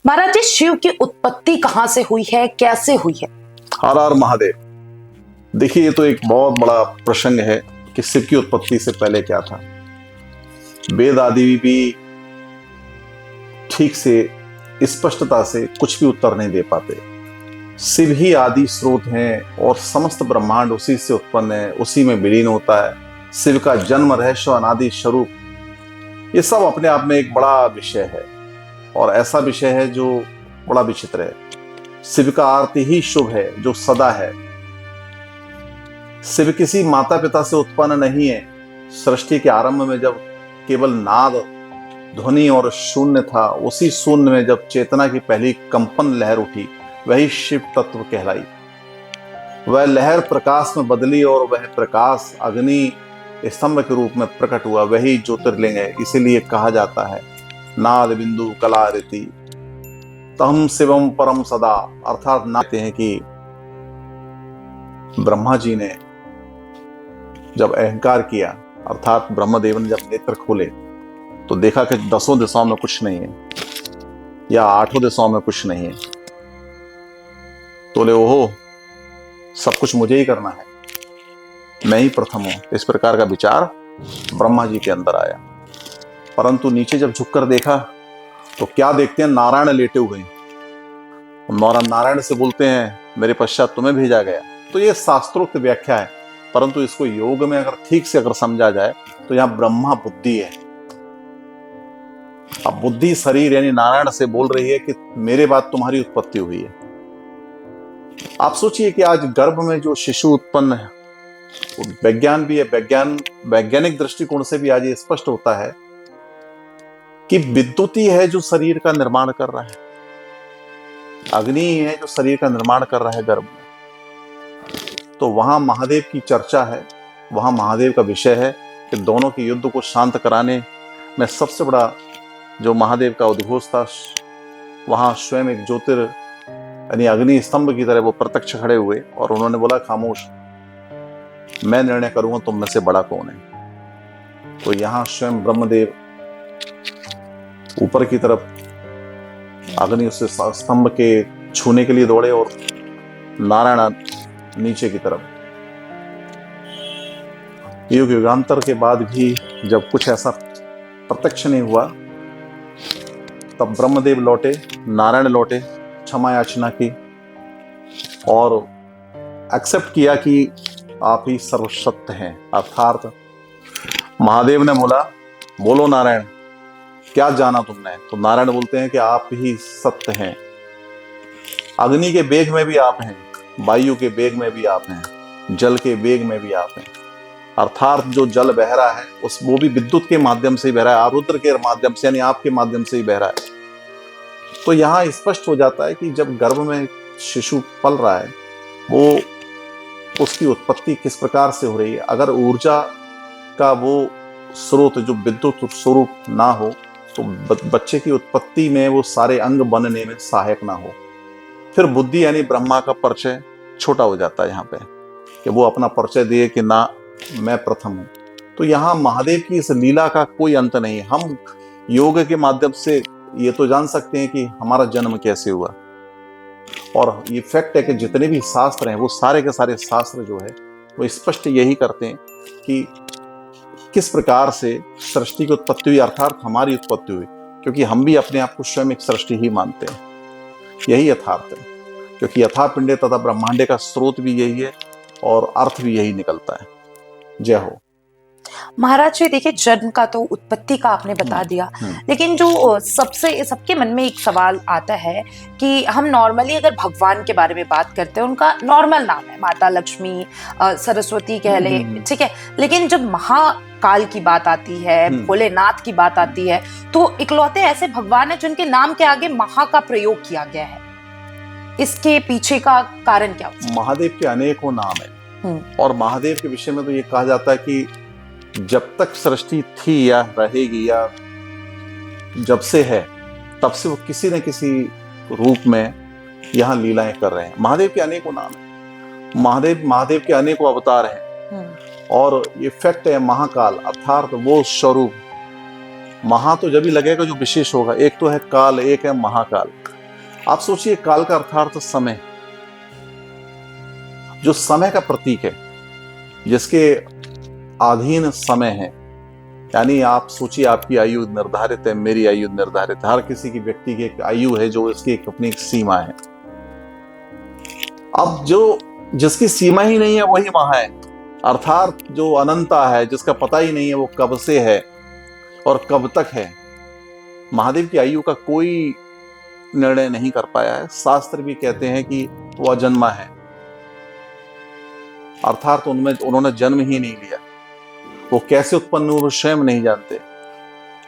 महाराज जी, शिव की उत्पत्ति कहाँ से हुई है, कैसे हुई है? हर हर महादेव। देखिए, ये तो एक बहुत बड़ा प्रसंग है कि शिव की उत्पत्ति से पहले क्या था। वेद आदि भी ठीक से स्पष्टता से कुछ भी उत्तर नहीं दे पाते। शिव ही आदि स्रोत हैं और समस्त ब्रह्मांड उसी से उत्पन्न है, उसी में विलीन होता है। शिव का जन्म, रहस्य, अनादि स्वरूप, ये सब अपने आप में एक बड़ा विषय है और ऐसा विषय है जो बड़ा विचित्र है। शिव का अर्थ ही शुभ है, जो सदा है। शिव किसी माता पिता से उत्पन्न नहीं है। सृष्टि के आरंभ में जब केवल नाद, ध्वनि और शून्य था, उसी शून्य में जब चेतना की पहली कंपन लहर उठी, वही शिव तत्व कहलाई। वह लहर प्रकाश में बदली और वह प्रकाश अग्नि स्तंभ के रूप में प्रकट हुआ। वही ज्योतिर्लिंग है। इसीलिए कहा जाता है, नाद बिंदु कलारिति तम शिवम परम सदा। अर्थात नाते हैं कि ब्रह्मा जी ने जब अहंकार किया, अर्थात ब्रह्मदेव ने जब नेत्र खोले तो देखा कि 10 दिशाओं में कुछ नहीं है या 8 दिशाओं में कुछ नहीं है। तो बोले, ओहो, सब कुछ मुझे ही करना है, मैं ही प्रथम हूं। इस प्रकार का विचार ब्रह्मा जी के अंदर आया। परंतु नीचे जब झुककर देखा तो क्या देखते हैं, नारायण लेटे हुए हैं। नारायण से बोलते हैं, मेरे पश्चात तुम्हें भेजा गया। तो ये शास्त्रोक्त व्याख्या है, परंतु इसको योग में अगर ठीक से अगर समझा जाए तो यहां ब्रह्मा बुद्धि है। अब बुद्धि शरीर यानी नारायण से बोल रही है कि मेरे बाद तुम्हारी उत्पत्ति हुई है। आप सोचिए कि आज गर्भ में जो शिशु उत्पन्न है, विज्ञान भी है, वैज्ञानिक दृष्टिकोण से भी आज ये स्पष्ट होता है कि विद्युत ही है जो शरीर का निर्माण कर रहा है, अग्नि ही है जो शरीर का निर्माण कर रहा है गर्भ में। तो वहां महादेव की चर्चा है, वहां महादेव का विषय है कि दोनों के युद्ध को शांत कराने में सबसे बड़ा जो महादेव का उद्घोष था, वहां स्वयं एक ज्योतिर यानी अग्नि स्तंभ की तरह वो प्रत्यक्ष खड़े हुए और उन्होंने बोला, खामोश, मैं निर्णय करूंगा तुम में से बड़ा कौन है। तो यहां स्वयं ब्रह्मदेव ऊपर की तरफ अग्नि उस स्तंभ के छूने के लिए दौड़े और नारायण नीचे की तरफ। युग युगांतर के बाद भी जब कुछ ऐसा प्रत्यक्ष नहीं हुआ, तब ब्रह्मदेव लौटे, नारायण लौटे, क्षमा याचना की और एक्सेप्ट किया कि आप ही सर्वसत्य हैं। अर्थात महादेव ने बोला, बोलो नारायण, क्या जाना तुमने? तो नारायण बोलते हैं कि आप ही सत्य हैं। अग्नि के वेग में भी आप हैं, वायु के वेग में भी आप हैं, जल के वेग में भी आप हैं। अर्थात जो जल बह रहा है वो भी विद्युत के माध्यम से ही बह रहा है, आरुद्र के माध्यम से यानी आपके माध्यम से ही बह रहा है। तो यहाँ स्पष्ट हो जाता है कि जब गर्भ में शिशु पल रहा है, वो उसकी उत्पत्ति किस प्रकार से हो रही है। अगर ऊर्जा का वो स्रोत जो विद्युत स्वरूप ना हो तो बच्चे की उत्पत्ति में वो सारे अंग बनने में सहायक ना हो। फिर बुद्धि यानी ब्रह्मा का परिचय छोटा हो जाता है यहाँ पे, कि वो अपना परिचय दिए कि ना, मैं प्रथम हूं। तो यहाँ महादेव की इस लीला का कोई अंत नहीं। हम योग के माध्यम से ये तो जान सकते हैं कि हमारा जन्म कैसे हुआ, और ये फैक्ट है कि जितने भी शास्त्र हैं वो सारे के सारे शास्त्र जो है वो स्पष्ट यही करते हैं कि किस प्रकार से सृष्टि की उत्पत्ति हुई, अर्थात हमारी उत्पत्ति हुई, क्योंकि हम भी अपने आप को स्वयं एक सृष्टि ही मानते हैं। यही यथार्थ है, क्योंकि यथा पिंडे तथा ब्रह्मांडे का स्रोत भी यही है और अर्थ भी यही निकलता है। जय हो। महाराज जी, देखिए, जन्म का तो, उत्पत्ति का आपने बता दिया, लेकिन जो सबके मन में एक सवाल आता है कि हम नॉर्मली अगर भगवान के बारे में बात करते हैं, उनका नॉर्मल नाम है माता लक्ष्मी, सरस्वती कह ले, ठीक है, लेकिन जब महाकाल की बात आती है, भोलेनाथ की बात आती है, तो इकलौते ऐसे भगवान है जिनके नाम के आगे महा का प्रयोग किया गया है। इसके पीछे का कारण क्या होता है? महादेव के अनेकों नाम है और महादेव के विषय में तो ये कहा जाता है कि जब तक सृष्टि थी या रहेगी या जब से है, तब से वो किसी न किसी रूप में यहाँ लीलाएं कर रहे हैं। महादेव के अनेकों नाम है, महादेव के अनेकों अवतार हैं और ये फैक्ट है। महाकाल अर्थात वो स्वरूप, महा तो जब भी लगेगा जो विशेष होगा। एक तो है काल, एक है महाकाल। आप सोचिए, काल का अर्थात समय, जो समय का प्रतीक है, जिसके अधीन समय है। यानी आप सोचिए, आपकी आयु निर्धारित है, मेरी आयु निर्धारित है, हर किसी की व्यक्ति की एक आयु है, जो इसकी एक अपनी एक सीमा है। अब जो जिसकी सीमा ही नहीं है वही वहां है, अर्थात जो अनंता है, जिसका पता ही नहीं है वो कब से है और कब तक है। महादेव की आयु का कोई निर्णय नहीं कर पाया है। शास्त्र भी कहते हैं कि वो अजन्मा है, अर्थात उनमें उन्होंने जन्म ही नहीं लिया। वो कैसे उत्पन्न हुए वो स्वयं नहीं जानते।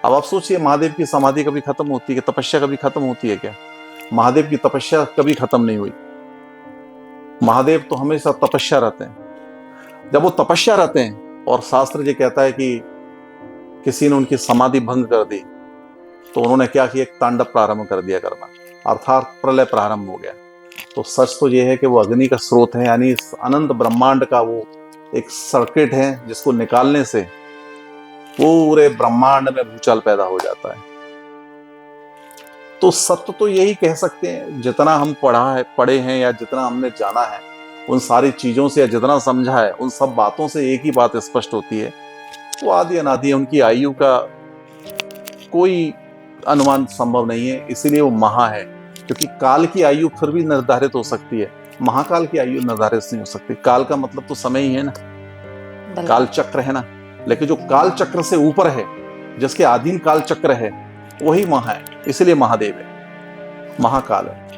अब आप सोचिए, महादेव की समाधि कभी खत्म होती है, तपस्या कभी खत्म होती है क्या? महादेव की तपस्या कभी खत्म नहीं हुई। महादेव तो हमेशा तपस्या रहते हैं। जब वो तपस्या रहते हैं और शास्त्र ये कहता है कि किसी ने उनकी समाधि भंग कर दी, तो उन्होंने क्या किया, एक तांडव प्रारंभ कर दिया करना, अर्थात प्रलय प्रारंभ हो गया। तो सच तो ये है कि वो अग्नि का स्रोत है, यानी इस अनंत ब्रह्मांड का वो एक सर्किट है, जिसको निकालने से पूरे ब्रह्मांड में भूचाल पैदा हो जाता है। तो सत्य तो यही कह सकते हैं, जितना हम पढ़े हैं या जितना हमने जाना है, उन सारी चीजों से या जितना समझा है, उन सब बातों से एक ही बात स्पष्ट होती है, वो आदि अनादि है। उनकी आयु का कोई अनुमान संभव नहीं है, इसीलिए वो महा है। क्योंकि काल की आयु फिर भी निर्धारित हो सकती है, महाकाल की आयु निर्धारित नहीं हो सकती। काल का मतलब तो समय ही है ना, काल चक्र है ना। लेकिन जो काल चक्र से ऊपर है, जिसके अधीन काल चक्र है, वही महा है, इसलिए महादेव है, महाकाल है।